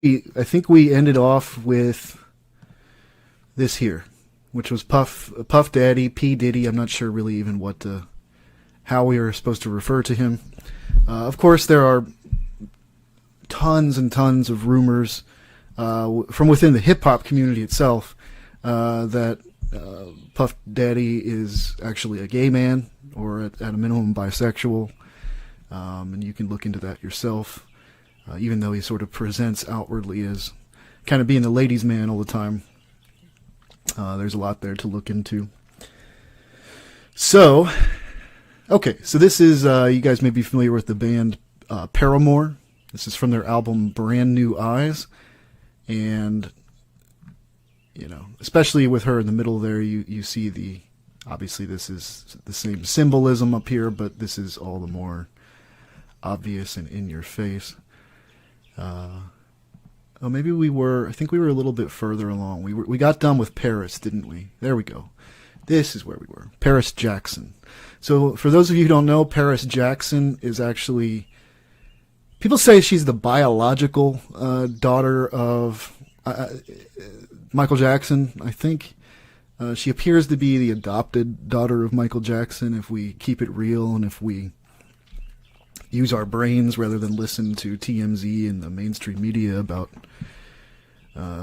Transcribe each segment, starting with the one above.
I think we ended off with this here, which was Puff Daddy, P Diddy. I'm not sure really even how we are supposed to refer to him. Of course, there are tons and tons of rumors from within the hip hop community itself that Puff Daddy is actually a gay man, or at a minimum bisexual, and you can look into that yourself. Even though he sort of presents outwardly as kind of being the ladies' man all the time, there's a lot there to look into. So, okay, so this is, you guys may be familiar with the band Paramore. This is from their album Brand New Eyes. And, you know, especially with her in the middle there, you see obviously this is the same symbolism up here, but this is all the more obvious and in your face. Maybe I think we were a little bit further along. We got done with Paris, didn't we? There we go. This is where we were. Paris Jackson. So for those of you who don't know, Paris Jackson is actually, people say she's the biological daughter of Michael Jackson, I think. She appears to be the adopted daughter of Michael Jackson, if we keep it real and if we use our brains rather than listen to TMZ and the mainstream media about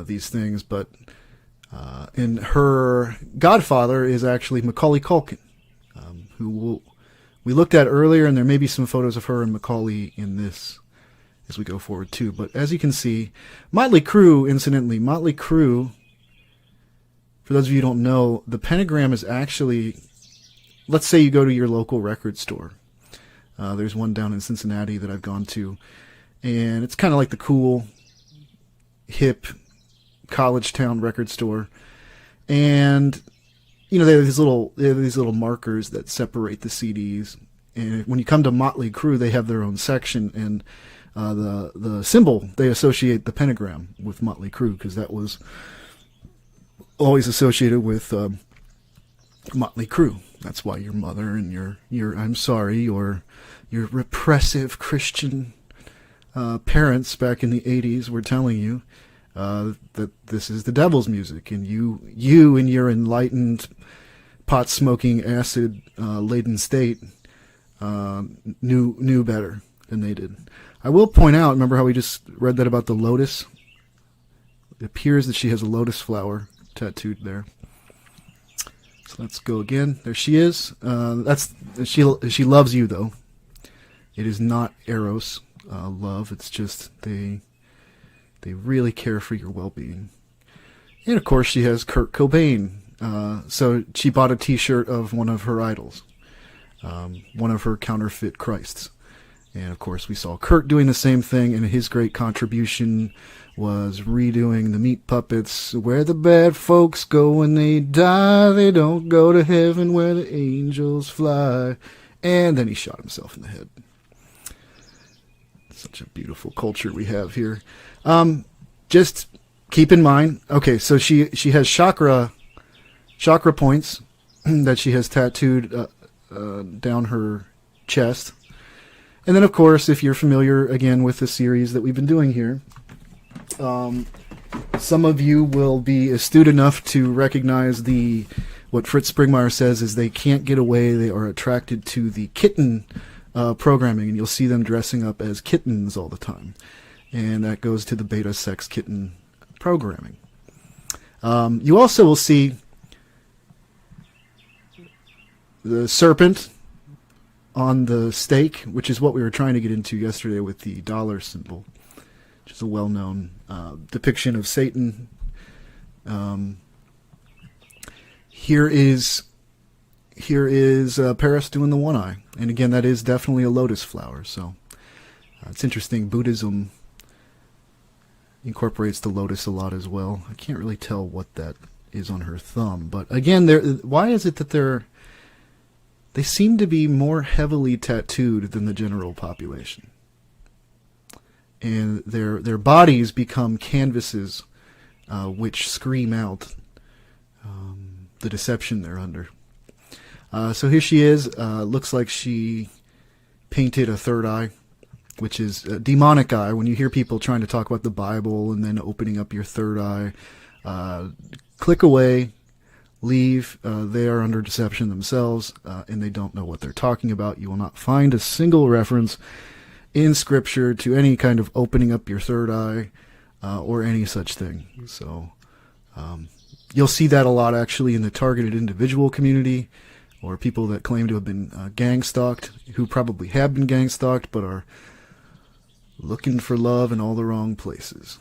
these things. But and her godfather is actually Macaulay Culkin, who we looked at earlier, and there may be some photos of her and Macaulay in this as we go forward too. But as you can see, Motley Crue, incidentally, Motley Crue, for those of you who don't know, the pentagram is actually, let's say you go to your local record store. There's one down in Cincinnati that I've gone to, and it's kind of like the cool, hip, college town record store. And you know, they have these little markers that separate the CDs. And when you come to Motley Crue, they have their own section, and the symbol, they associate the pentagram with Motley Crue, because that was always associated with Motley Crue. That's why your mother and your I'm sorry, or your repressive Christian parents back in the 80s were telling you that this is the devil's music, and you in your enlightened, pot-smoking, acid-laden state knew better than they did. I will point out, remember how we just read that about the lotus? It appears that she has a lotus flower tattooed there. So let's go again. There she is. She loves you, though. It is not Eros love. It's just they really care for your well-being. And of course, she has Kurt Cobain. So she bought a T-shirt of one of her idols, one of her counterfeit Christs. And of course, we saw Kurt doing the same thing, and his great contribution was redoing the Meat Puppets. Where the bad folks go when they die, they don't go to heaven where the angels fly. And then he shot himself in the head. Such a beautiful culture we have here. Just keep in mind, okay, so she has chakra points that she has tattooed down her chest. And then, of course, if you're familiar, again, with the series that we've been doing here, some of you will be astute enough to recognize what Fritz Springmeier says is they can't get away. They are attracted to the kitten programming, and you'll see them dressing up as kittens all the time. And that goes to the beta sex kitten programming. You also will see the serpent on the stake, which is what we were trying to get into yesterday with the dollar symbol, which is a well-known depiction of Satan. Here is Paris doing the one eye, and again, that is definitely a lotus flower. So it's interesting. Buddhism incorporates the lotus a lot as well. I can't really tell what that is on her thumb, but again, why is it that they seem to be more heavily tattooed than the general population? And their bodies become canvases which scream out the deception they're under. So here she is. Looks like she painted a third eye which is a demonic eye. When you hear people trying to talk about the Bible and then opening up your third eye, click away, leave. They are under deception themselves, and they don't know what they're talking about. You will not find a single reference in Scripture to any kind of opening up your third eye or any such thing. So you'll see that a lot actually in the targeted individual community, or people that claim to have been gang stalked, who probably have been gang stalked but are looking for love in all the wrong places.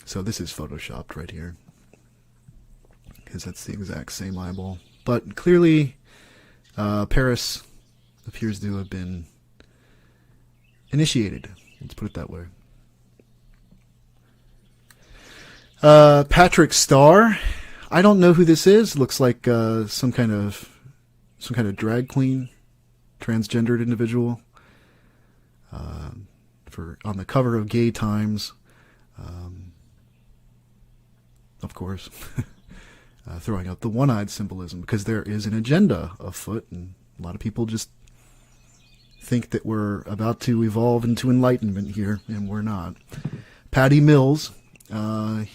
So this is photoshopped right here, because that's the exact same eyeball. But clearly, Paris appears to have been initiated. Let's put it that way. Patrick Starr. I don't know who this is. Looks like some kind of drag queen, transgendered individual. On the cover of Gay Times, of course. Throwing out the one-eyed symbolism, because there is an agenda afoot, and a lot of people just think that we're about to evolve into enlightenment here, and we're not. Patty Mills, I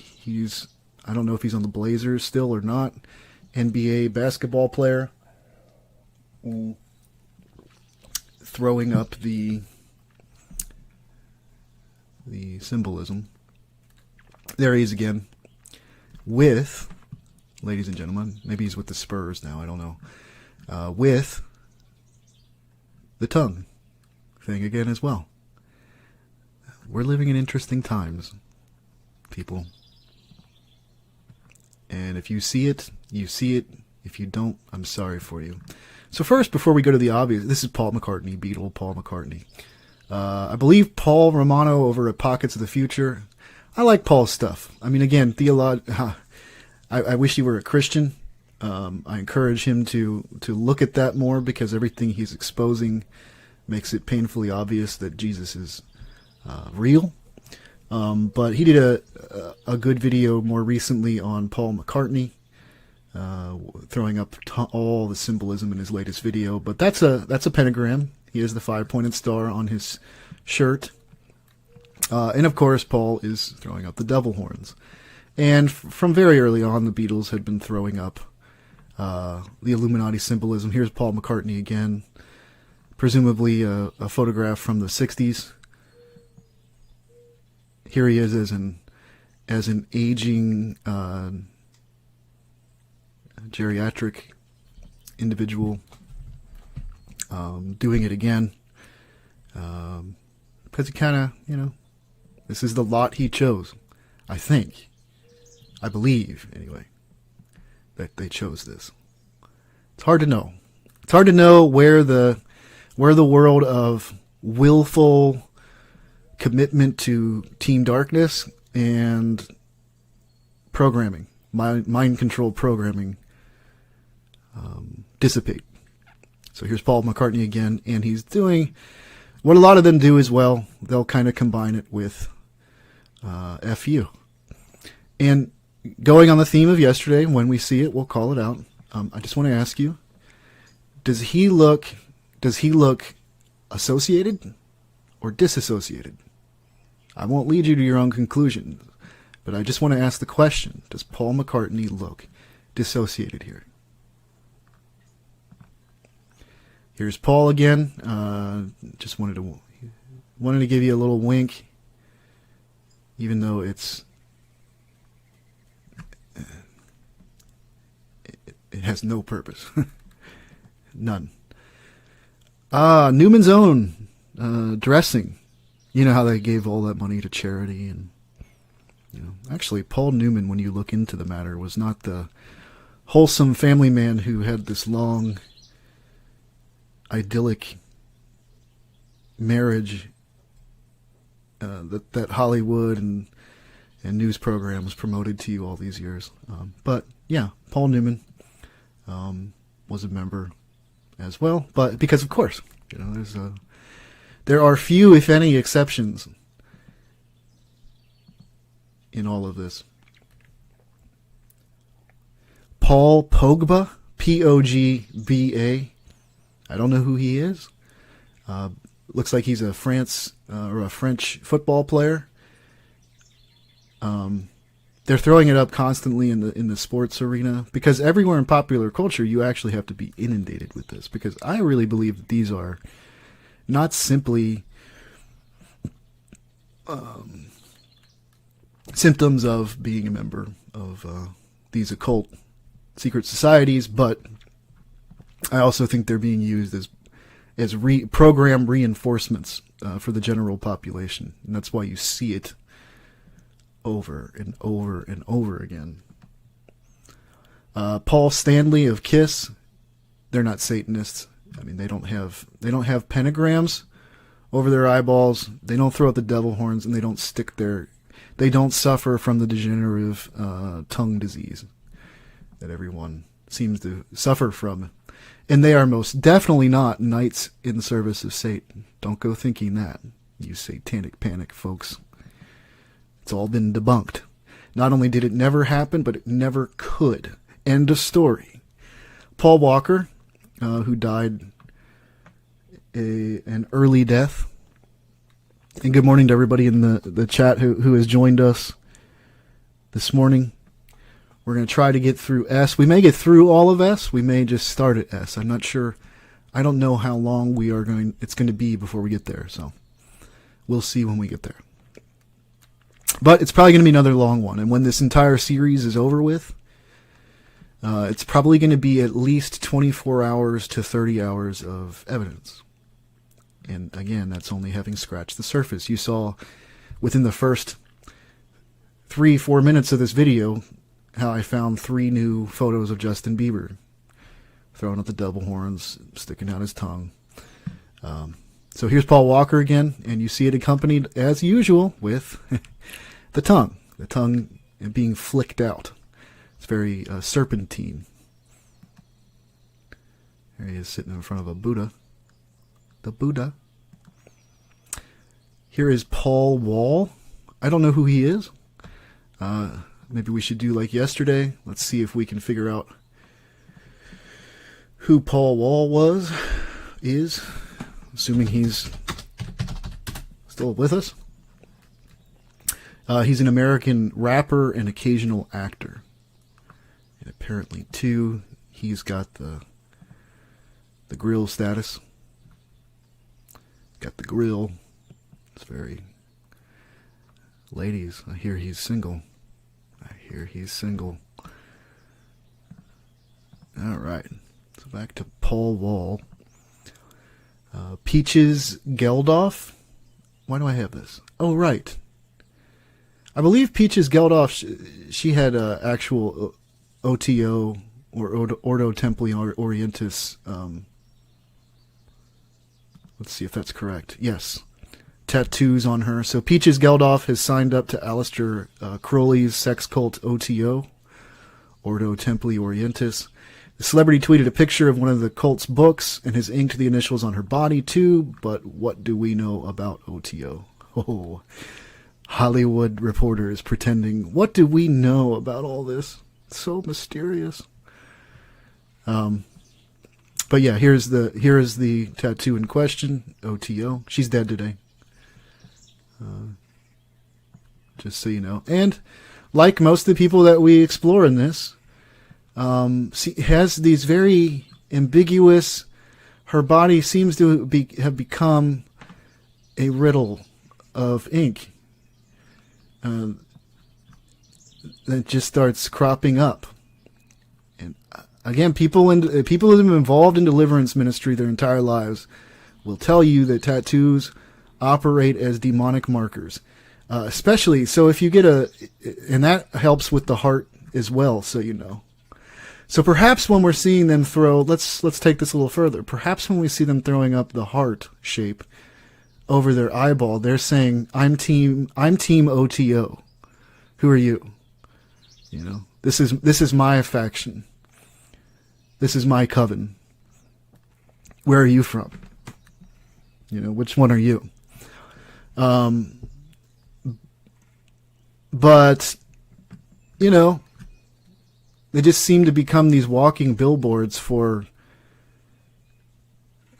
don't know if he's on the Blazers still or not, NBA basketball player, throwing up the symbolism. There he is again, with... Ladies and gentlemen, maybe he's with the Spurs now, I don't know. With the tongue thing again as well. We're living in interesting times, people. And if you see it, you see it. If you don't, I'm sorry for you. So first, before we go to the obvious, this is Paul McCartney, Beatle Paul McCartney. I believe Paul Romano over at Pockets of the Future. I like Paul's stuff. I mean, again, I wish he were a Christian. I encourage him to look at that more, because everything he's exposing makes it painfully obvious that Jesus is real. But he did a good video more recently on Paul McCartney, throwing up all the symbolism in his latest video. But that's a pentagram. He has the 5-pointed star on his shirt. And of course, Paul is throwing up the devil horns. And from very early on, the Beatles had been throwing up the Illuminati symbolism. Here's Paul McCartney again, presumably a photograph from the 60s. Here he is as an aging geriatric individual, doing it again. Because he kind of, this is the lot he chose, I think. I believe, anyway, that they chose this. It's hard to know. It's hard to know where the world of willful commitment to Team Darkness and programming, mind control programming, dissipate. So here's Paul McCartney again, and he's doing what a lot of them do as well. They'll kind of combine it with FU. And going on the theme of yesterday, when we see it, we'll call it out. I just want to ask you, does he look associated or disassociated? I won't lead you to your own conclusion, but I just want to ask the question, does Paul McCartney look dissociated here? Here's Paul again. Just wanted to give you a little wink, even though it has no purpose. None. Newman's Own dressing. You know how they gave all that money to charity, and actually Paul Newman, when you look into the matter, was not the wholesome family man who had this long, idyllic marriage that Hollywood and news programs promoted to you all these years. But yeah, Paul Newman was a member as well. But because, of course, there are few, if any, exceptions in all of this. Paul Pogba, Pogba. I don't know who he is. looks like he's a French football player. They're throwing it up constantly in the sports arena, because everywhere in popular culture you actually have to be inundated with this, because I really believe that these are not simply symptoms of being a member of these occult secret societies, but I also think they're being used as program reinforcements for the general population, and that's why you see it over and over and over again. Paul Stanley of Kiss, they're not Satanists. I mean, they don't have pentagrams over their eyeballs. They don't throw out the devil horns, and they don't suffer from the degenerative tongue disease that everyone seems to suffer from. And they are most definitely not knights in the service of Satan. Don't go thinking that, you satanic panic folks. It's all been debunked. Not only did it never happen, but it never could. End of story. Paul Walker, who died an early death. And good morning to everybody in the chat who has joined us this morning. We're going to try to get through S. We may get through all of S. We may just start at S. I'm not sure. I don't know how long it's going to be before we get there. So we'll see when we get there. But it's probably going to be another long one. And when this entire series is over with, it's probably going to be at least 24 hours to 30 hours of evidence. And again, that's only having scratched the surface. You saw within the first 3-4 minutes of this video how I found 3 new photos of Justin Bieber throwing out the devil horns, sticking out his tongue. So here's Paul Walker again, and you see it accompanied, as usual, with the tongue being flicked out. It's very serpentine. There he is sitting in front of a Buddha. The Buddha. Here is Paul Wall. I don't know who he is. Maybe we should do like yesterday. Let's see if we can figure out who Paul Wall is, assuming he's still with us. He's an American rapper and occasional actor. And apparently, too, he's got the grill status. Got the grill. It's very... Ladies, I hear he's single. All right. So back to Paul Wall. Peaches Geldof. Why do I have this? Oh, right. I believe Peaches Geldof, she had actual OTO, or Ordo Templi Orientis. Let's see if that's correct. Yes. Tattoos on her. So Peaches Geldof has signed up to Aleister Crowley's sex cult OTO, Ordo Templi Orientis. The celebrity tweeted a picture of one of the cult's books and has inked the initials on her body too, but what do we know about OTO? Oh, Hollywood Reporter is pretending. What do we know about all this? It's so mysterious. But yeah, here is the tattoo in question, OTO. She's dead today. Just so you know. And like most of the people that we explore in this, she has these very ambiguous... Her body seems to have become a riddle of ink that just starts cropping up. And again, people who have been involved in deliverance ministry their entire lives will tell you that tattoos operate as demonic markers, especially so if you get and that helps with the heart as well, so you know. So perhaps when we're seeing them throw, let's take this a little further. Perhaps when we see them throwing up the heart shape over their eyeball, they're saying, I'm team OTO. Who are you? You know, this is my faction. This is my coven. Where are you from? You know, which one are you? But, you know, they just seem to become these walking billboards for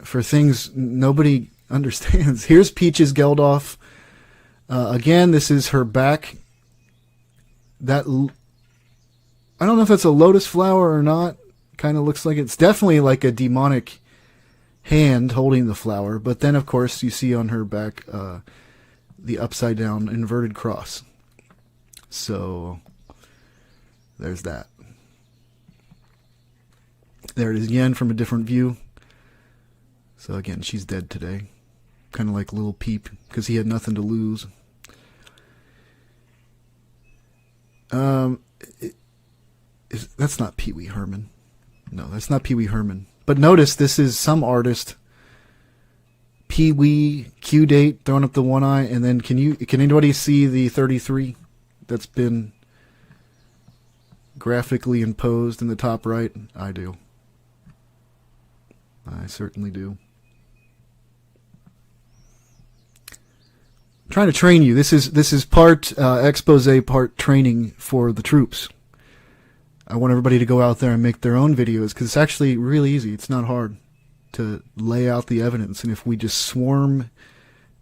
things nobody understands. Here's Peaches Geldof. Again, this is her back. I don't know if that's a lotus flower or not. Kind of looks like it's definitely like a demonic hand holding the flower. But then, of course, you see on her back the upside down inverted cross. So there's that. There it is again from a different view. So again, she's dead today. Kind of like Lil Peep, because he had nothing to lose. That's not Pee Wee Herman. No, that's not Pee Wee Herman. But notice this is some artist. Pee Wee, Q date, throwing up the one eye, and then can anybody see the 33 that's been graphically imposed in the top right? I do. I certainly do. I'm trying to train you. This is part expose, part training for the troops. I want everybody to go out there and make their own videos because it's actually really easy. It's not hard to lay out the evidence. And if we just swarm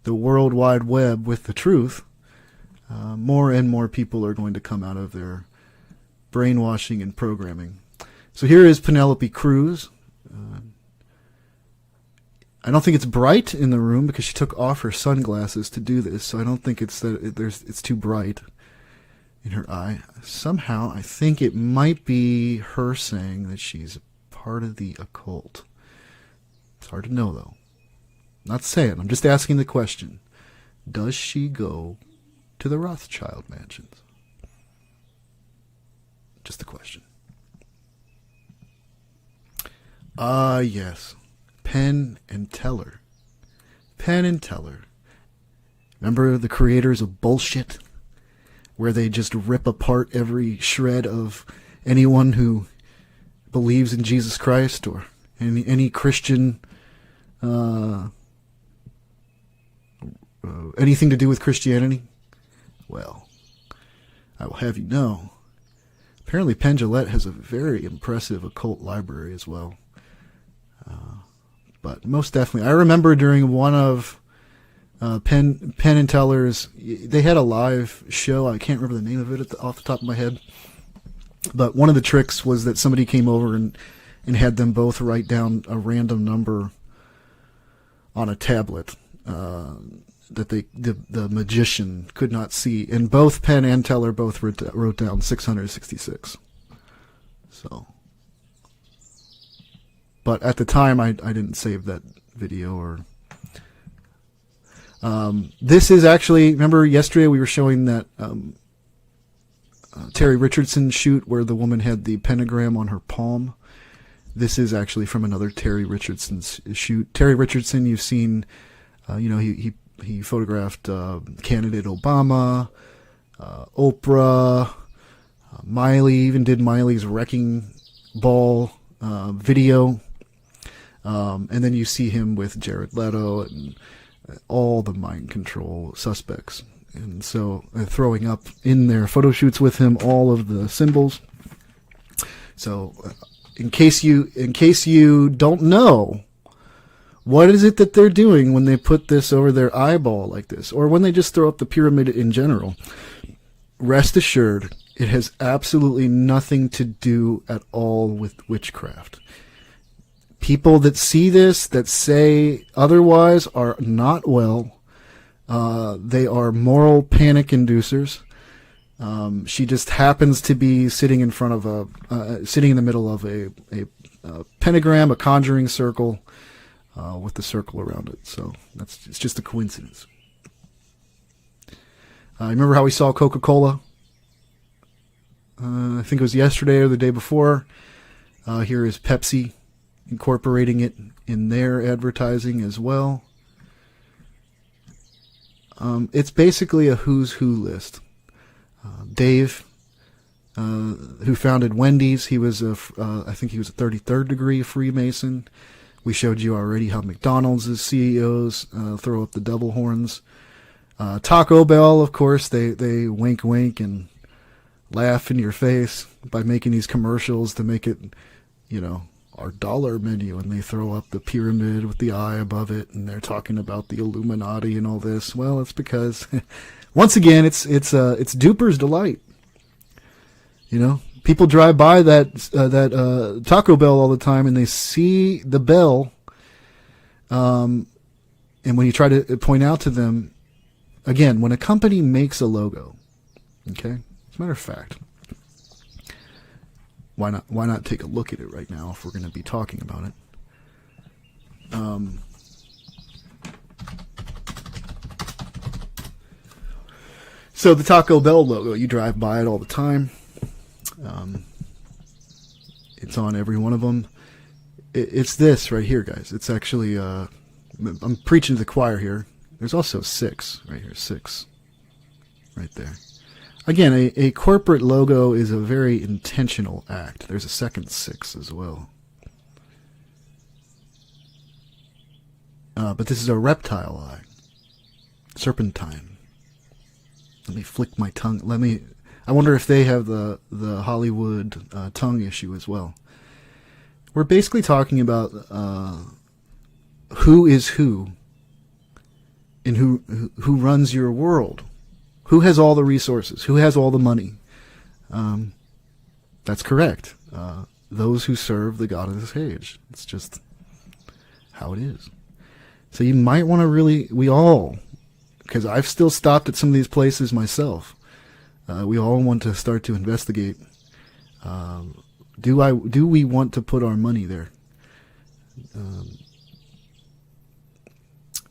the World Wide Web with the truth, more and more people are going to come out of their brainwashing and programming. So here is Penelope Cruz. I don't think it's bright in the room because she took off her sunglasses to do this. So I don't think it's too bright in her eye. Somehow I think it might be her saying that she's part of the occult. It's hard to know though. Not saying. I'm just asking the question. Does she go to the Rothschild mansions? Just a question. Yes. Penn and Teller. Penn and Teller. Remember the creators of Bullshit? Where they just rip apart every shred of anyone who believes in Jesus Christ or any Christian, anything to do with Christianity? Well, I will have you know, apparently Penn Jillette has a very impressive occult library as well. But most definitely, I remember during one of Penn and Teller's, they had a live show. I can't remember the name of it off the top of my head. But one of the tricks was that somebody came over and had them both write down a random number on a tablet that the magician could not see. And both Penn and Teller both wrote down 666. So... But at the time, I didn't save that video. Or this is actually, remember yesterday we were showing that Terry Richardson shoot where the woman had the pentagram on her palm. This is actually from another Terry Richardson shoot. Terry Richardson, you've seen, he photographed candidate Obama, Oprah, Miley, even did Miley's wrecking ball video. And then you see him with Jared Leto and all the mind control suspects. And so throwing up in their photo shoots with him all of the symbols. So in case you don't know, what is it that they're doing when they put this over their eyeball like this? Or when they just throw up the pyramid in general? Rest assured, it has absolutely nothing to do at all with witchcraft. People that see this, that say otherwise, are not well. They are moral panic inducers. She just happens to be sitting in front of sitting in the middle of a pentagram, a conjuring circle, with the circle around it. So it's just a coincidence. Remember how we saw Coca-Cola? I think it was yesterday or the day before. Here is Pepsi incorporating it in their advertising as well. It's basically a who's who list. Dave, who founded Wendy's, he was I think he was a 33rd degree Freemason. We showed you already how McDonald's CEOs throw up the devil horns. Taco Bell, of course, they wink wink and laugh in your face by making these commercials to make it, our dollar menu, and they throw up the pyramid with the eye above it, and they're talking about the Illuminati and all this. Well, it's because, once again, it's duper's delight. You know, people drive by that Taco Bell all the time, and they see the bell, and when you try to point out to them, again, when a company makes a logo, okay, as a matter of fact, why not take a look at it right now if we're going to be talking about it? So the Taco Bell logo, you drive by it all the time. It's on every one of them. It's this right here, guys. It's actually, I'm preaching to the choir here. There's also 6 right here, 6 right there. Again, a corporate logo is a very intentional act. There's a second 6 as well. But this is a reptile eye. Serpentine. Let me flick my tongue. I wonder if they have the Hollywood tongue issue as well. We're basically talking about who is who and who runs your world. Who has all the resources? Who has all the money? That's correct. Those who serve the God of this age. It's just how it is. So you might want to because I've still stopped at some of these places myself. We all want to start to investigate. Do we want to put our money there?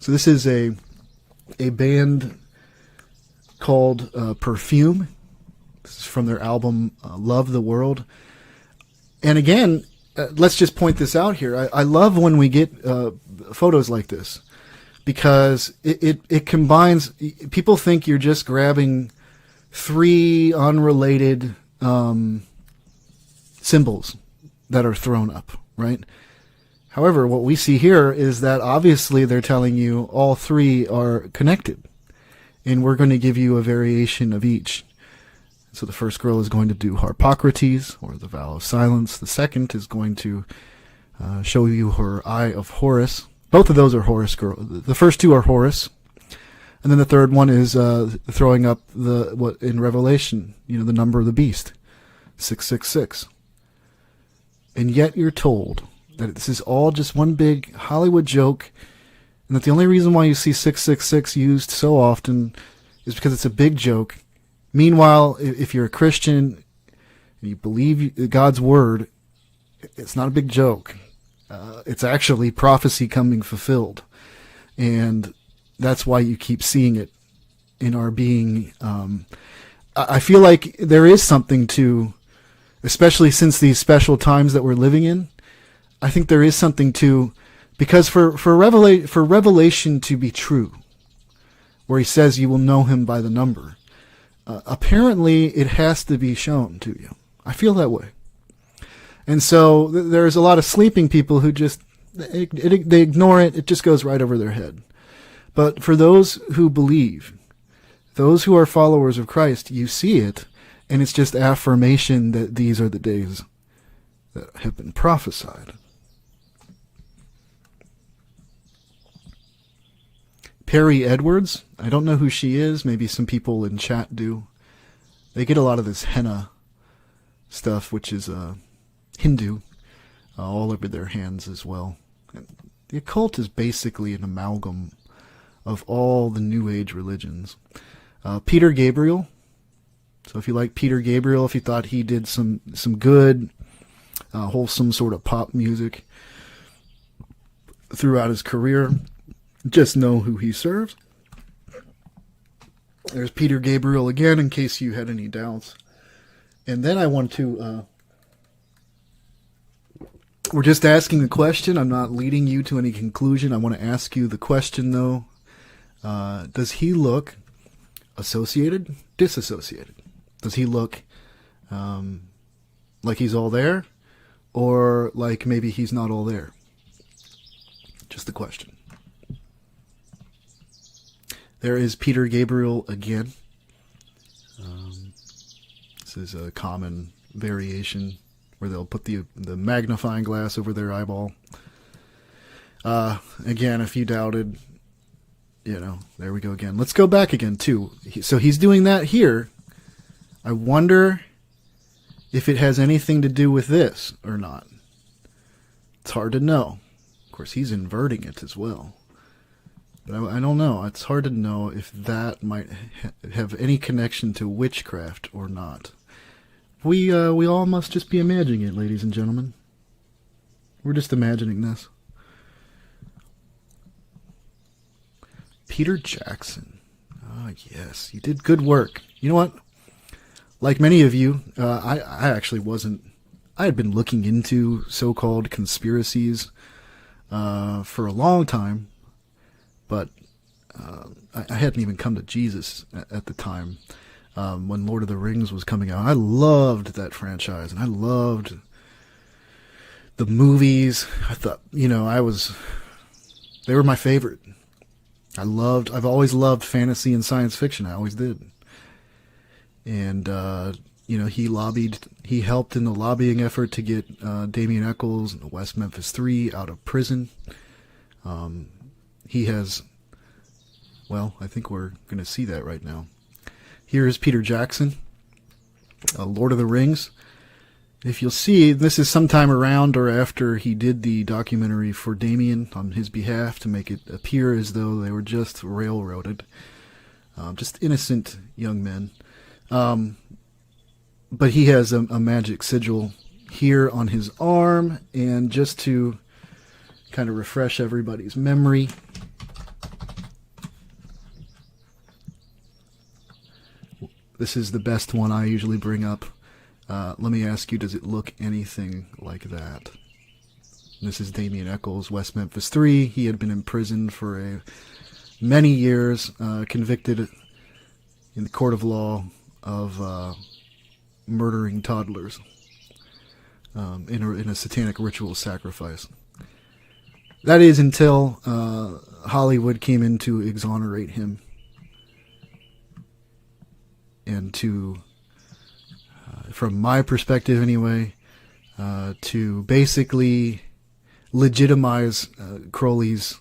So this is a band called Perfume. This is from their album Love the World. And again, let's just point this out here. I love when we get photos like this, because it combines. People think you're just grabbing 3 unrelated symbols that are thrown up, right? However, what we see here is that obviously they're telling you all 3 are connected. And we're going to give you a variation of each. So the first girl is going to do Harpocrates, or the vow of silence. The second is going to show you her Eye of Horus. Both of those are Horus girls. The first 2 are Horus. And then the third one is throwing up what in Revelation, the number of the beast, 666. And yet you're told that this is all just one big Hollywood joke, and that the only reason why you see 666 used so often is because it's a big joke. Meanwhile, if you're a Christian and you believe God's word, it's not a big joke. It's actually prophecy coming fulfilled. And that's why you keep seeing it in our being. I feel like there is something to, especially since these special times that we're living in, I think there is something to, because for Revelation to be true, where he says you will know him by the number, apparently it has to be shown to you. I feel that way. And so there's a lot of sleeping people who just, they ignore it. It just goes right over their head. But for those who believe, those who are followers of Christ, you see it, and it's just affirmation that these are the days that have been prophesied. Perry Edwards, I don't know who she is. Maybe some people in chat do. They get a lot of this henna stuff, which is Hindu, all over their hands as well. And the occult is basically an amalgam of all the New Age religions. Peter Gabriel. So if you like Peter Gabriel, if you thought he did some good, wholesome sort of pop music throughout his career, just know who he serves. There's Peter Gabriel again, in case you had any doubts. And then I want to... we're just asking a question. I'm not leading you to any conclusion. I want to ask you the question, though. Does he look associated, disassociated? Does he look like he's all there? Or like maybe he's not all there? Just the question. There is Peter Gabriel again. This is a common variation where they'll put the magnifying glass over their eyeball. Again, if you doubted, there we go again. Let's go back again, too. So he's doing that here. I wonder if it has anything to do with this or not. It's hard to know. Of course, he's inverting it as well. But I don't know. It's hard to know if that might have any connection to witchcraft or not. We all must just be imagining it, ladies and gentlemen. We're just imagining this. Peter Jackson. Oh, yes. You did good work. You know what? Like many of you, I actually wasn't... I had been looking into so-called conspiracies for a long time, but I hadn't even come to Jesus at the time when Lord of the Rings was coming out. I loved that franchise, and I loved the movies. I thought, they were my favorite. I've always loved fantasy and science fiction. I always did. And, he helped in the lobbying effort to get Damien Eccles and the West Memphis 3 out of prison. He has, I think we're going to see that right now. Here is Peter Jackson, Lord of the Rings. If you'll see, this is sometime around or after he did the documentary for Damien on his behalf to make it appear as though they were just railroaded. Just innocent young men. But he has a magic sigil here on his arm, and just to kind of refresh everybody's memory, this is the best one I usually bring up. Let me ask you, does it look anything like that? This is Damien Eccles, West Memphis 3. He had been imprisoned for many years, convicted in the court of law of murdering toddlers in a satanic ritual sacrifice. That is until Hollywood came in to exonerate him and to, from my perspective anyway, to basically legitimize Crowley's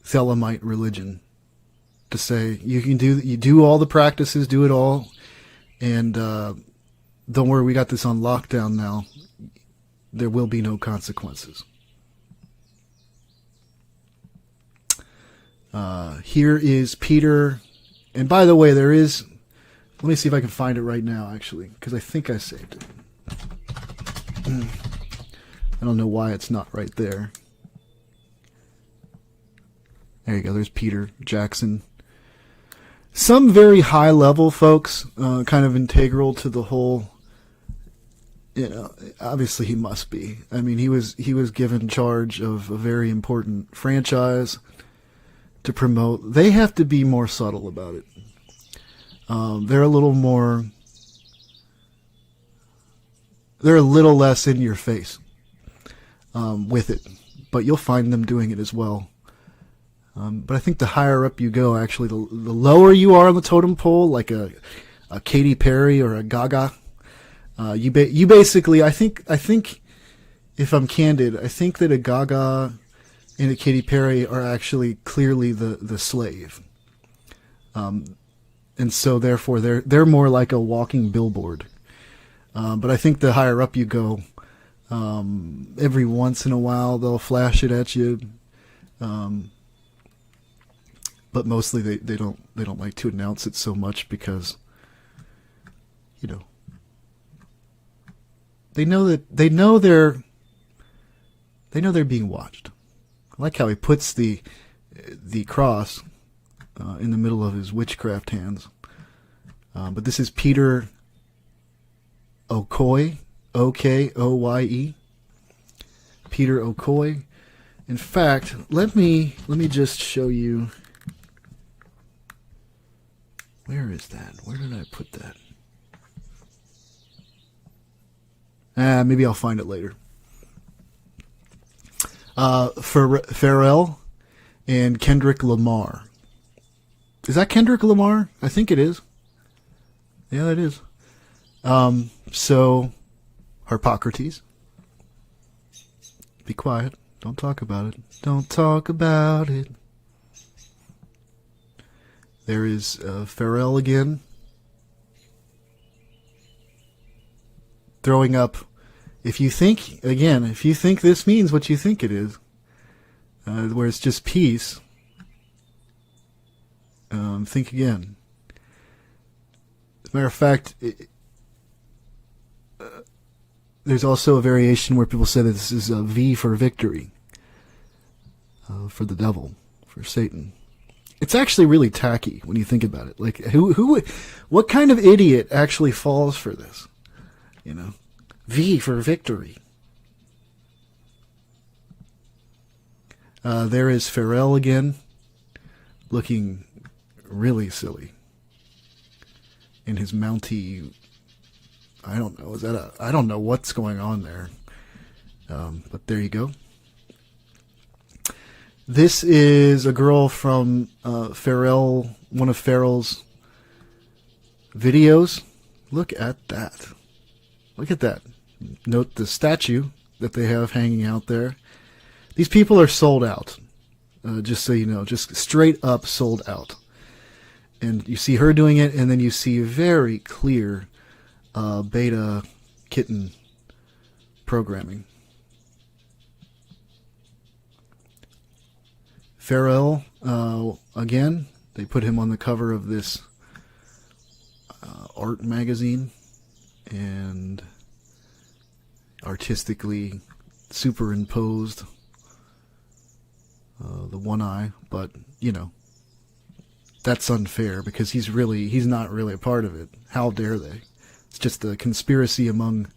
Thelemite religion. To say you do all the practices, do it all, and don't worry, we got this on lockdown now. There will be no consequences. Here is Peter, and by the way, there is. Let me see if I can find it right now, actually, because I think I saved it. I don't know why it's not right there. There you go. There's Peter Jackson. Some very high level folks, kind of integral to the whole, obviously he must be. I mean, he was given charge of a very important franchise to promote. They have to be more subtle about it. They're a little less in your face, with it, but you'll find them doing it as well. But I think the higher up you go, actually, the lower you are on the totem pole, like a Katy Perry or a Gaga, you basically, I think, if I'm candid, I think that a Gaga and a Katy Perry are actually clearly the slave, and so therefore they're more like a walking billboard. But I think the higher up you go, every once in a while they'll flash it at you. But mostly they don't like to announce it so much because, they know they're being watched. I like how he puts the cross in the middle of his witchcraft hands. But this is Peter Okoye, Okoye, Peter Okoye. In fact, let me just show you. Where is that? Where did I put that? Maybe I'll find it later. Pharrell and Kendrick Lamar. Is that Kendrick Lamar? I think it is. Yeah, it is. So Harpocrates. Be quiet. Don't talk about it. Don't talk about it. There is Pharrell again. Throwing up. If you think this means what you think it is, where it's just peace, think again. As a matter of fact, there's also a variation where people say that this is a V for victory, for the devil, for Satan. It's actually really tacky when you think about it. Like, what kind of idiot actually falls for this? You know, V for victory. There is Pharrell again, looking really silly in his Mountie. I don't know. I don't know what's going on there. But there you go. This is a girl from Pharrell, one of Pharrell's videos. Look at that. Look at that. Note the statue that they have hanging out there. These people are sold out. Just so you know, just straight up sold out. And you see her doing it, and then you see very clear beta kitten programming. Pharrell, again, they put him on the cover of this art magazine and artistically superimposed the one eye, but, you know, that's unfair because he's not really a part of it. How dare they? It's just a conspiracy among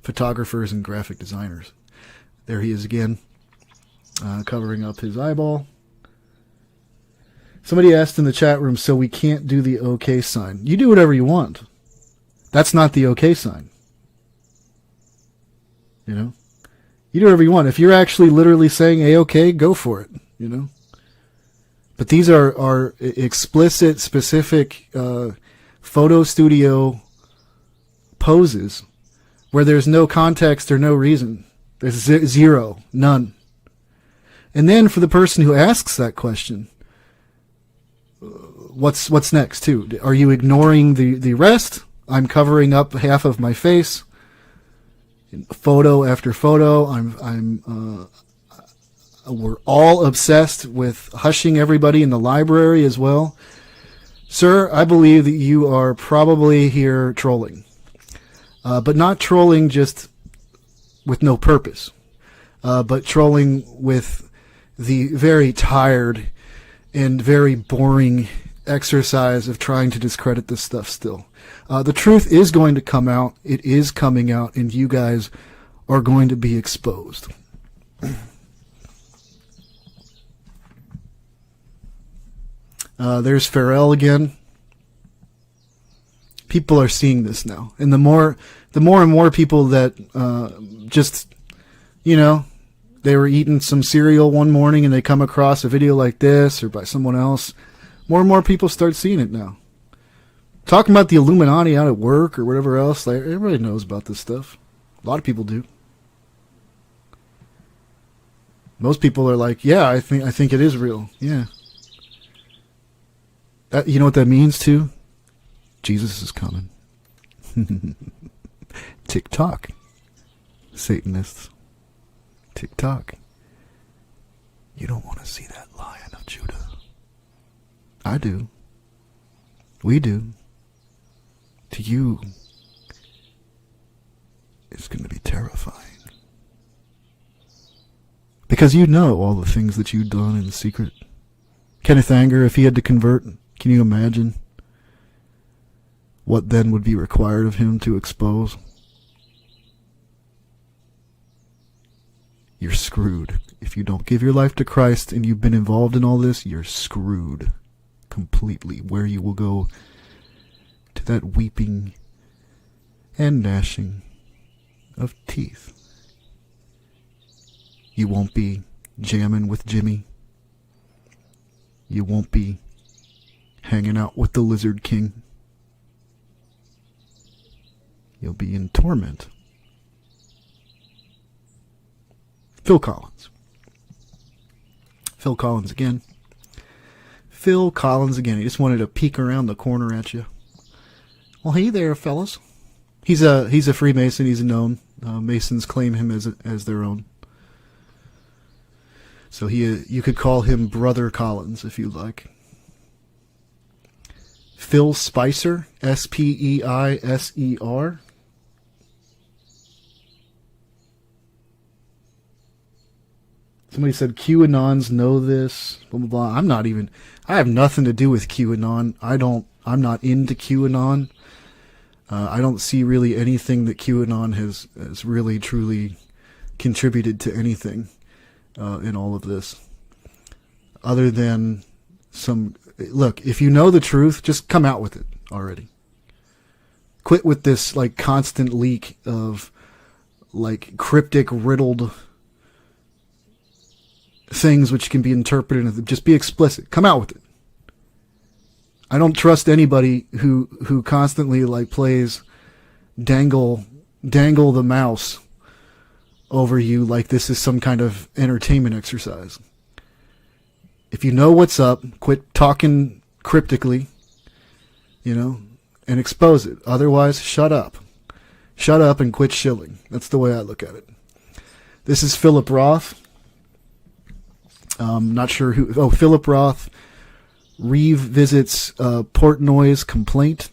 photographers and graphic designers. There he is again, covering up his eyeball. Somebody asked in the chat room, so we can't do the OK sign. You do whatever you want. That's not the OK sign. You know? You do whatever you want. If you're actually literally saying A-OK, go for it. You know? But these are explicit, specific photo studio poses where there's no context or no reason. There's zero, none. And then for the person who asks that question, what's next too? Are you ignoring the rest? I'm covering up half of my face, photo after photo. We're all obsessed with hushing everybody in the library as well. Sir, I believe that you are probably here trolling. But not trolling just with no purpose, but trolling with the very tired and very boring exercise of trying to discredit this stuff still. The truth is going to come out. It is coming out, and you guys are going to be exposed. There's Pharrell again. People are seeing this now, and the more and more people that just, you know, they were eating some cereal one morning and they come across a video like this or by someone else, more and more people start seeing it now. Talking about the Illuminati out at work or whatever else, like, everybody knows about this stuff. A lot of people do. Most people are like, yeah, I think it is real. Yeah. You know what that means too? Jesus is coming. Tick-tock, Satanists. Tick-tock. You don't want to see that Lion of Judah. I do. We do. To you, it's going to be terrifying. Because you know all the things that you've done in secret. Kenneth Anger, if he had to convert, can you imagine what then would be required of him to expose? You're screwed. If you don't give your life to Christ and you've been involved in all this, you're screwed completely. Where you will go to that weeping and gnashing of teeth. You won't be jamming with Jimmy. You won't be hanging out with the Lizard King. You'll be in torment Phil Collins. Phil Collins again. Phil Collins again. He just wanted to peek around the corner at you. Well, hey there, fellas. He's a Freemason. He's a known. Masons claim him as their own. So you could call him Brother Collins if you like. Phil Spicer, Speiser. Somebody said QAnons know this, blah, blah, blah. I have nothing to do with QAnon. I'm not into QAnon. I don't see really anything that QAnon has really, truly contributed to anything in all of this. Other than look, if you know the truth, just come out with it already. Quit with this, constant leak of, cryptic, riddled things which can be interpreted. Just be explicit. Come out with it. I don't trust anybody who constantly plays dangle the mouse over you like this is some kind of entertainment exercise. If you know what's up, quit talking cryptically, and expose it. Otherwise, shut up. Shut up and quit shilling. That's the way I look at it. This is Philip Roth. Not sure who. Oh, Philip Roth revisits Portnoy's complaint.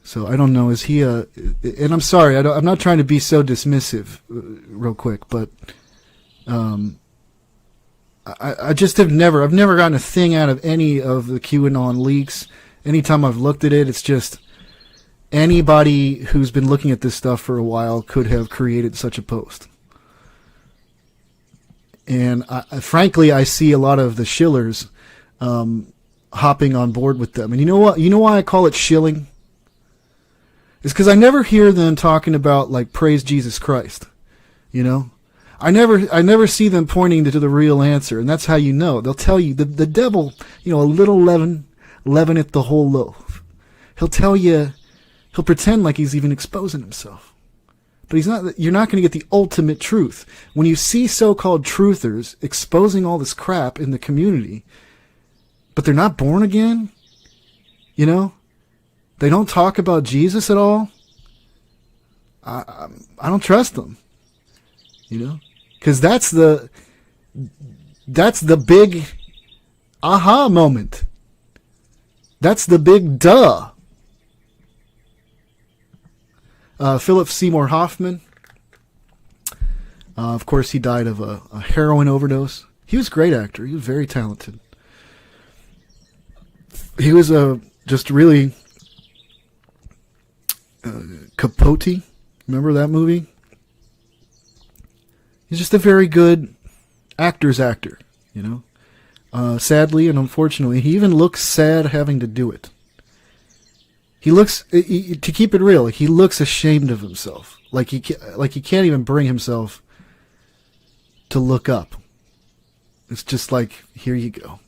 So I don't know. Is he a? And I'm sorry. I'm not trying to be so dismissive, real quick, but I just I've never gotten a thing out of any of the QAnon leaks. Anytime I've looked at it, it's just anybody who's been looking at this stuff for a while could have created such a post. And frankly, I see a lot of the shillers hopping on board with them. And you know what? You know why I call it shilling? It's because I never hear them talking about praise Jesus Christ. I never see them pointing to the real answer, and that's how you know. They'll tell you the devil, a little leaveneth the whole loaf. He'll tell you, he'll pretend like he's even exposing himself. But he's not. You're not going to get the ultimate truth. When you see so-called truthers exposing all this crap in the community, but they're not born again, they don't talk about Jesus at all. I don't trust them, because that's the big aha moment. That's the big duh. Philip Seymour Hoffman. Of course, he died of a heroin overdose. He was a great actor. He was very talented. He was just really Capote. Remember that movie? He's just a very good actor's actor, Sadly and unfortunately, he even looks sad having to do it. He looks, to keep it real, he looks ashamed of himself. Like he can't even bring himself to look up. It's just here you go.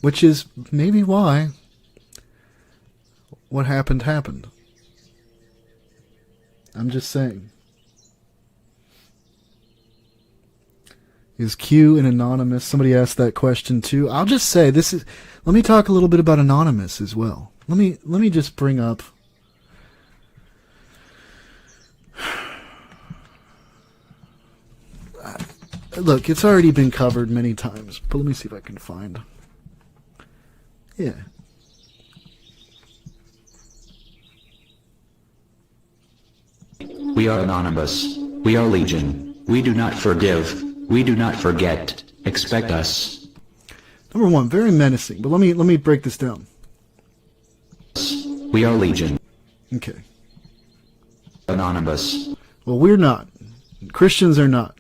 Which is maybe why what happened. I'm just saying. Is Q an anonymous? Somebody asked that question too. I'll just say let me talk a little bit about anonymous as well. Let me just bring up look, it's already been covered many times, but let me see if I can find. Yeah. We are anonymous. We are legion. We do not forgive. We do not forget. Expect us. Number one, very menacing, but let me break this down. We are legion. Okay. Anonymous. Well, we're not. Christians are not.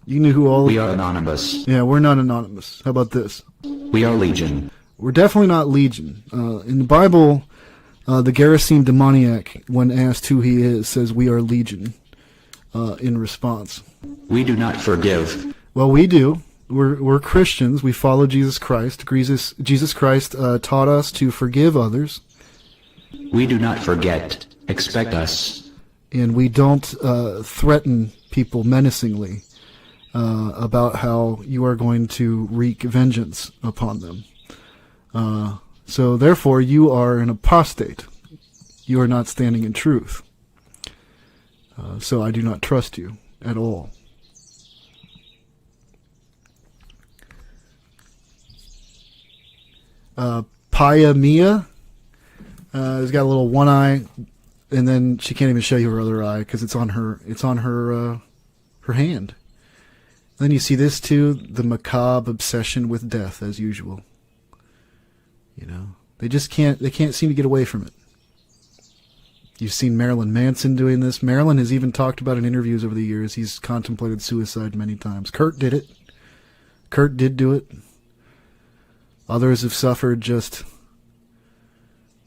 You knew who all... We are anonymous. Yeah, we're not anonymous. How about this? We are legion. We're definitely not legion. In the Bible, the Gerasene demoniac, when asked who he is, says we are legion in response. We do not forgive. Well, we do. We're Christians. We follow Jesus Christ. Jesus Christ taught us to forgive others. We do not forget. Expect us. and we don't threaten people menacingly about how you are going to wreak vengeance upon them. So therefore, you are an apostate. You are not standing in truth. So I do not trust you at all. Paya Mia has got a little one eye, and then she can't even show you her other eye because it's on her. It's on her her hand. Then you see this too, the macabre obsession with death, as usual. You know, they can't seem to get away from it. You've seen Marilyn Manson doing this. Marilyn has even talked about in interviews over the years. He's contemplated suicide many times. Kurt did it. Kurt did do it. Others have suffered just,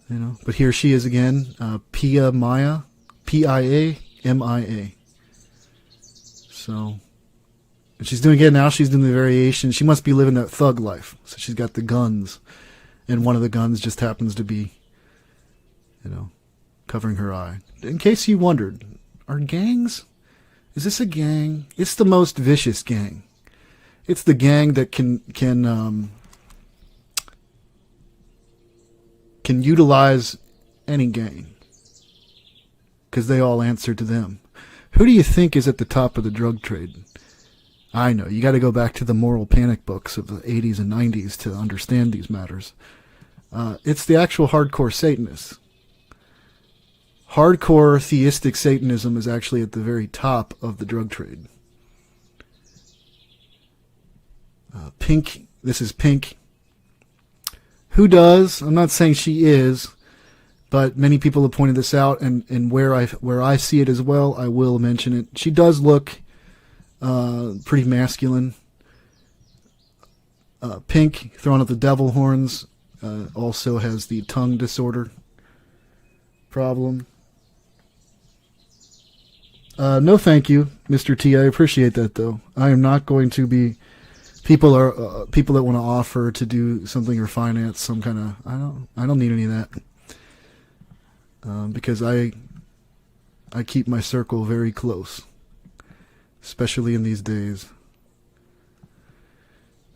you know. But here she is again, Pia Maya, P-I-A-M-I-A. So, and she's doing it now. She's doing the variation. She must be living that thug life. So she's got the guns, and one of the guns just happens to be, you know, covering her eye. In case you wondered, are gangs? Is this a gang? It's the most vicious gang. It's the gang that can utilize any gang because they all answer to them. Who do you think is at the top of the drug trade? I know, you got to go back to the moral panic books of the 80s and 90s to understand these matters. It's the actual hardcore Satanists. Hardcore theistic Satanism is actually at the very top of the drug trade. Pink, this is Pink. Who does? I'm not saying she is, but many people have pointed this out, and where I see it as well, I will mention it. She does look pretty masculine. Pink, throwing up the devil horns, also has the tongue disorder problem. No thank you, Mr. T. I appreciate that, though. I am not going to be... People that want to offer to do something or finance some kind of... I don't need any of that. Because I keep my circle very close. Especially in these days.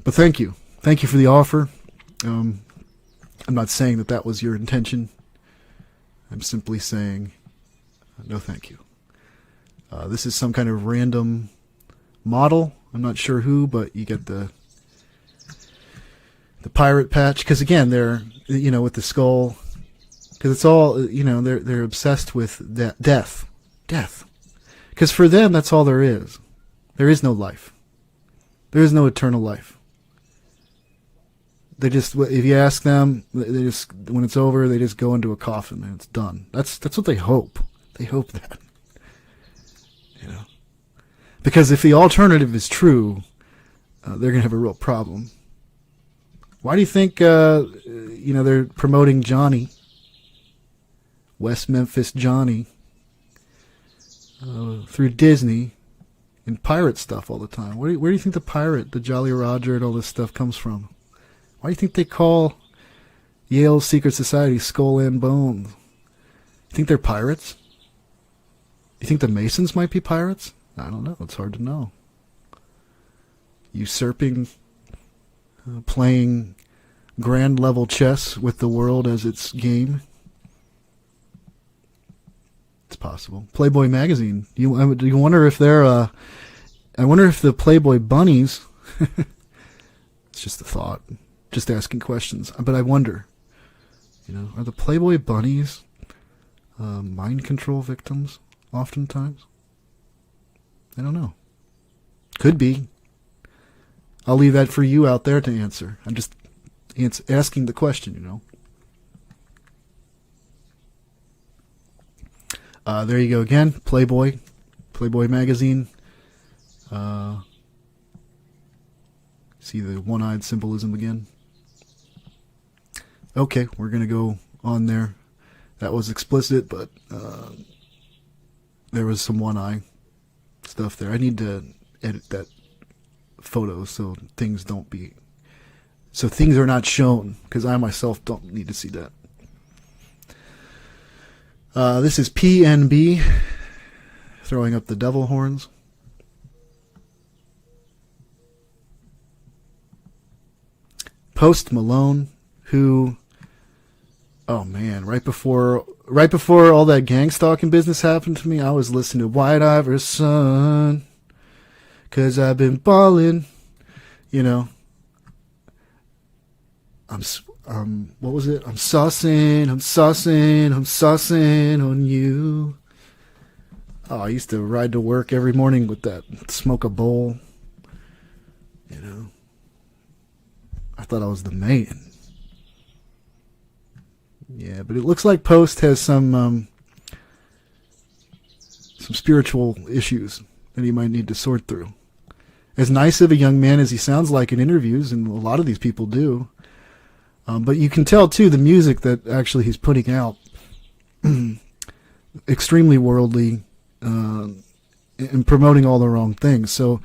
But thank you. Thank you for the offer. I'm not saying that was your intention. I'm simply saying no thank you. This is some kind of random model. I'm not sure who, but you get the pirate patch. Because again, they're, you know, with the skull. Because it's all, you know, they're obsessed with death. Death. Because for them, that's all there is. There is no life. There is no eternal life. They just, if you ask them, they just, when it's over, they just go into a coffin and it's done. That's what they hope. They hope that. You know, because if the alternative is true, they're going to have a real problem. Why do you think, you know, they're promoting Johnny, West Memphis Johnny, through Disney and pirate stuff all the time? Where do you think the pirate, the Jolly Roger, and all this stuff comes from? Why do you think they call Yale's secret society Skull and Bones? You think they're pirates? You think the Masons might be pirates? I don't know. It's hard to know. Usurping, playing grand level chess with the world as its game. It's possible. Playboy Magazine. You wonder if they're... I wonder if the Playboy bunnies... It's just a thought. Just asking questions. But I wonder. You know, are the Playboy bunnies mind control victims? Oftentimes. I don't know. Could be. I'll leave that for you out there to answer. I'm just asking the question, you know. There you go again. Playboy Magazine. See the one-eyed symbolism again. Okay, we're going to go on there. That was explicit, but there was some one-eye stuff there. I need to edit that photo so things are not shown, because I myself don't need to see that. This is PNB. throwing up the devil horns. Post Malone, who, oh man, right before all that gang stalking business happened to me, I was listening to White Iverson, 'cause I've been ballin', you know. What was it? I'm saucing on you. Oh, I used to ride to work every morning with that, smoke a bowl, you know. I thought I was the man. Yeah, but it looks like Post has some spiritual issues that he might need to sort through. As nice of a young man as he sounds like in interviews, and a lot of these people do, but you can tell too the music that actually he's putting out, extremely worldly, and promoting all the wrong things. So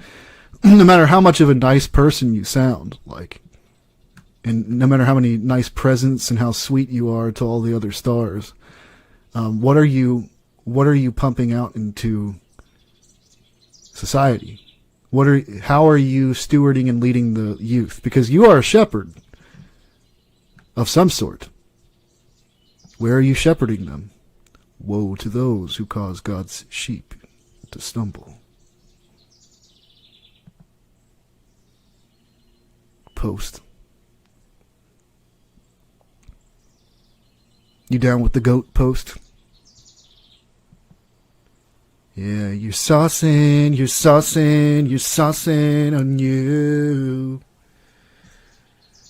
no matter how much of a nice person you sound like, and no matter how many nice presents and how sweet you are to all the other stars, what are you pumping out into society? How are you stewarding and leading the youth? Because you are a shepherd of some sort. Where are you shepherding them? Woe to those who cause God's sheep to stumble. Post. You down with the goat, Post? Yeah, you're saucing on you.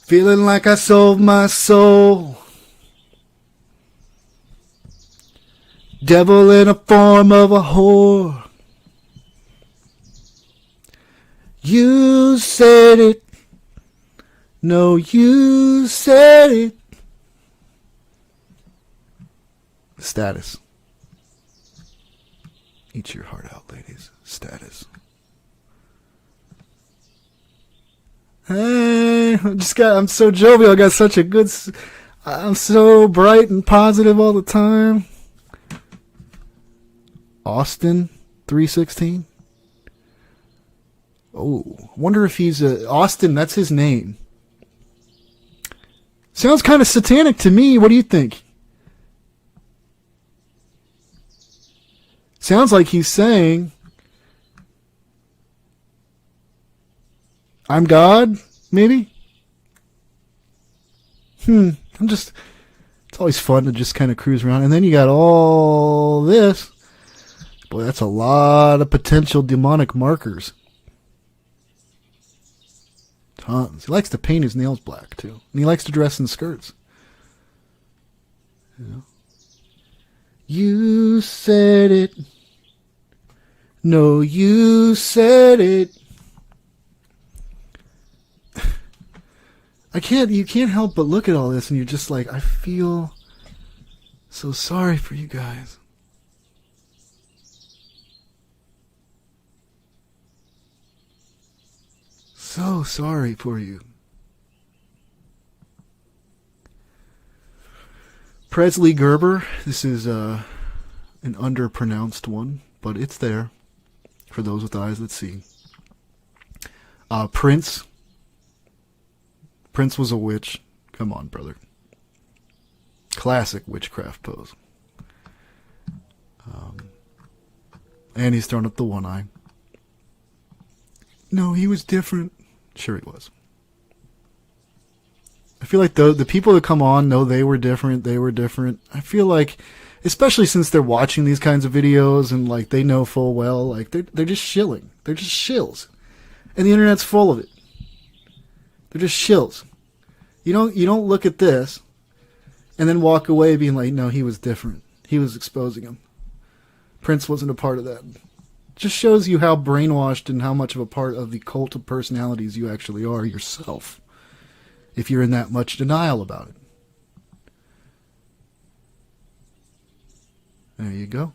Feeling like I sold my soul. Devil in a form of a whore. You said it. No, you said it. Status. Eat your heart out, ladies. Status. Hey, I'm so jovial. I got such a good, I'm so bright and positive all the time. Austin 316. Oh, wonder if he's Austin. That's his name. Sounds kind of satanic to me. What do you think? Sounds like he's saying, I'm God, maybe? It's always fun to just kind of cruise around. And then you got all this. Boy, that's a lot of potential demonic markers. Tons. He likes to paint his nails black, too. And he likes to dress in skirts. Yeah. You said it. No, you said it. You can't help but look at all this and you're just like, I feel so sorry for you guys. So sorry for you. Presley Gerber. This is an underpronounced one, but it's there for those with eyes that see. Prince. Prince was a witch. Come on, brother. Classic witchcraft pose. And he's thrown up the one eye. No, he was different. Sure he was. I feel like the people that come on know they were different. They were different. I feel like, especially since they're watching these kinds of videos and like they know full well, like they're just shilling. They're just shills, and the internet's full of it. They're just shills. You don't look at this and then walk away being like, no, he was different. He was exposing him. Prince wasn't a part of that. Just shows you how brainwashed and how much of a part of the cult of personalities you actually are yourself, if you're in that much denial about it. There you go.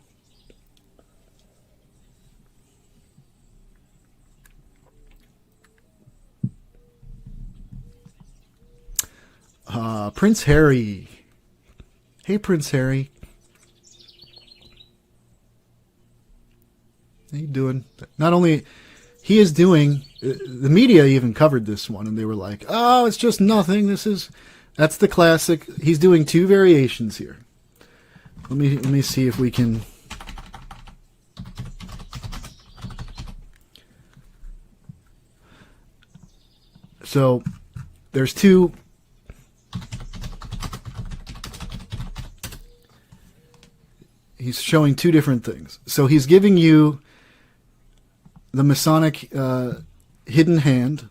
Prince Harry. Hey, Prince Harry. He doing not only he is doing. The media even covered this one, and they were like, "Oh, it's just nothing. That's the classic." He's doing 2 variations here. Let me see if we can. So there's 2. He's showing 2 different things. So he's giving you the Masonic hidden hand,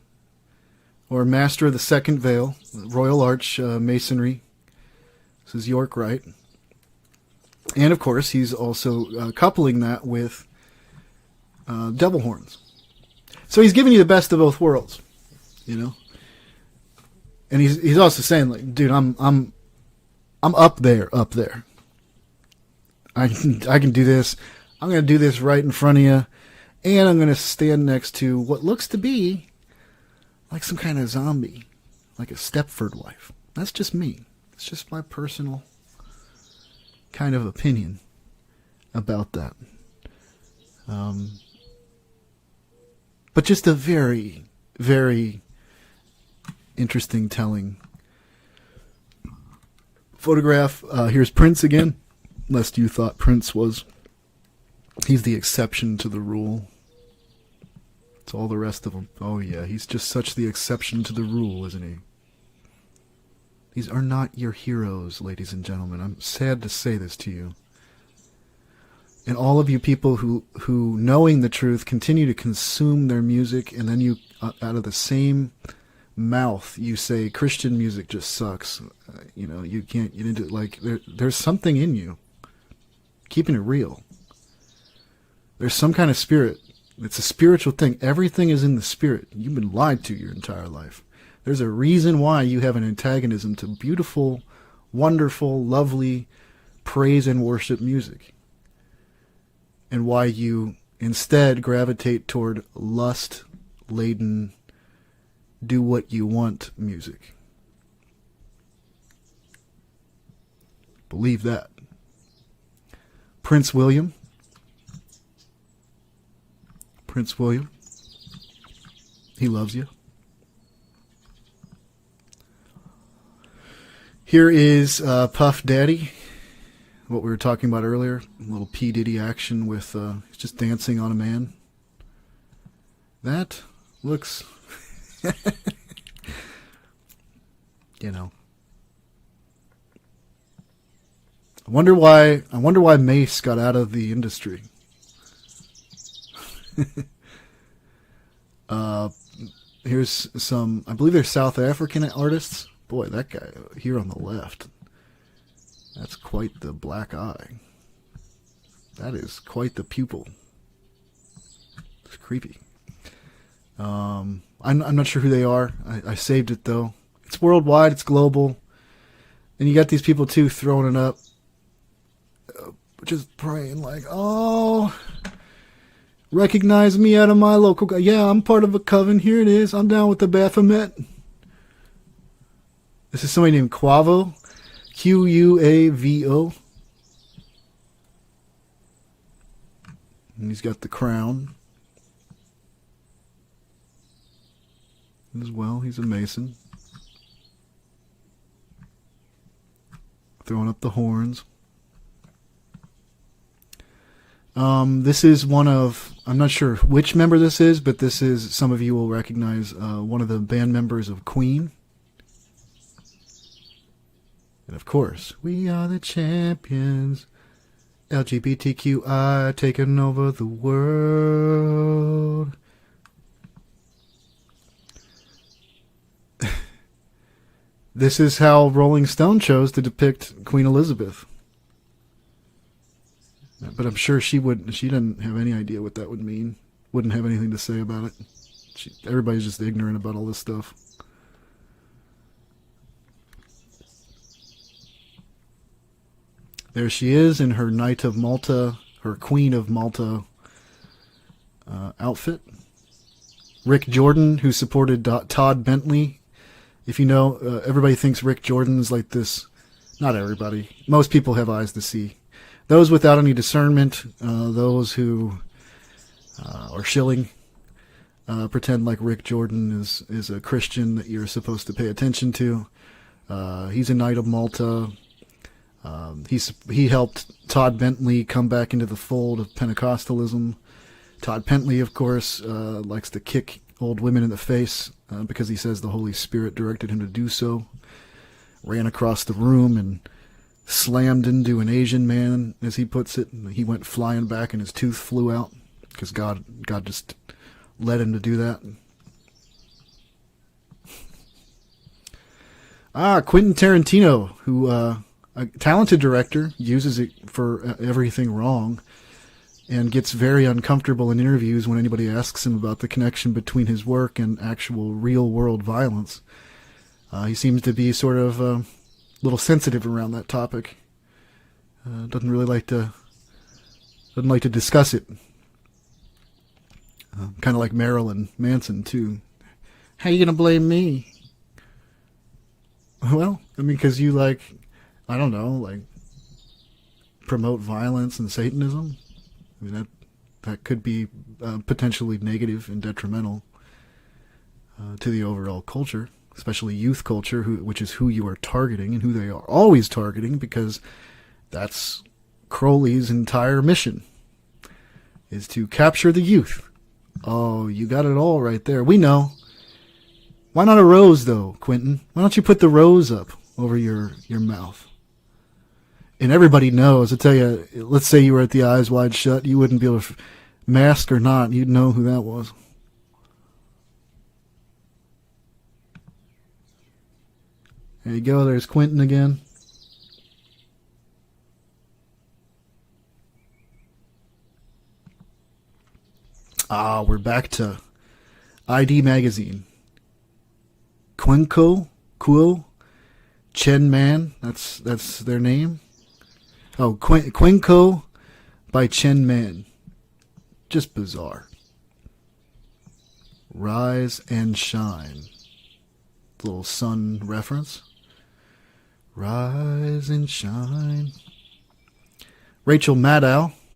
or Master of the Second Veil, Royal Arch Masonry. This is York Rite. And of course, he's also coupling that with devil horns. So he's giving you the best of both worlds, you know. And he's also saying, like, dude, I'm up there. I can do this. I'm going to do this right in front of you, and I'm going to stand next to what looks to be like some kind of zombie, like a Stepford wife. That's just me. It's just my personal kind of opinion about that. But just a very, very interesting telling photograph. Here's Prince again, lest you thought Prince was... He's the exception to the rule. It's all the rest of them. Oh yeah, he's just such the exception to the rule, isn't he? These are not your heroes, ladies and gentlemen. I'm sad to say this to you. And all of you people who knowing the truth, continue to consume their music, and then you, out of the same mouth, you say Christian music just sucks. You know, you can't, you didn't, like, there's something in you. Keeping it real. There's some kind of spirit. It's a spiritual thing. Everything is in the spirit. You've been lied to your entire life. There's a reason why you have an antagonism to beautiful, wonderful, lovely praise and worship music. And why you instead gravitate toward lust-laden, do what you want music. Believe that. Prince William. Prince William. He loves you. Here is Puff Daddy, what we were talking about earlier. A little P. Diddy action with just dancing on a man. That looks, you know. I wonder why Mace got out of the industry. Here's some, I believe they're South African artists. Boy, that guy here on the left, that's quite the black eye. That is quite the pupil. It's creepy. I'm not sure who they are. I saved it though. It's worldwide. It's global. And you got these people too throwing it up, just praying like, oh, recognize me out of my local. Yeah, I'm part of a coven. Here it is. I'm down with the Baphomet. This is somebody named Quavo. Quavo. And he's got the crown as well. He's a Mason. Throwing up the horns. This is one of, I'm not sure which member this is, but this is, some of you will recognize, one of the band members of Queen. And of course, we are the champions. LGBTQI taking over the world. This is how Rolling Stone chose to depict Queen Elizabeth. But I'm sure she didn't have any idea what that would mean. Wouldn't have anything to say about it. Everybody's just ignorant about all this stuff. There she is in her Knight of Malta, her Queen of Malta outfit. Rick Jordan, who supported Todd Bentley. If you know, everybody thinks Rick Jordan's like this. Not everybody. Most people have eyes to see. Those without any discernment, those who or Schilling. Pretend like Rick Jordan is a Christian that you're supposed to pay attention to. He's a Knight of Malta. He helped Todd Bentley come back into the fold of Pentecostalism. Todd Bentley, of course, likes to kick old women in the face because he says the Holy Spirit directed him to do so. Ran across the room and slammed into an Asian man, as he puts it. And he went flying back and his tooth flew out because God just led him to do that. Quentin Tarantino, who a talented director, uses it for everything wrong and gets very uncomfortable in interviews when anybody asks him about the connection between his work and actual real-world violence. He seems to be sort of a little sensitive around that topic. Doesn't like to discuss it. Kind of like Marilyn Manson, too. How you gonna blame me? Well, I mean, because you promote violence and Satanism. I mean, that could be potentially negative and detrimental to the overall culture, especially youth culture, which is who you are targeting and who they are always targeting, because that's Crowley's entire mission, is to capture the youth. Oh, you got it all right there. We know. Why not a rose, though, Quentin? Why don't you put the rose up over your mouth? And everybody knows. I tell you, let's say you were at the Eyes Wide Shut. You wouldn't be able to, mask or not, you'd know who that was. There you go. There's Quentin again. We're back to ID Magazine. Quinco, Chen Man, that's their name. Oh, Quinco by Chen Man. Just bizarre. Rise and Shine. Little sun reference. Rise and shine. Rachel Maddow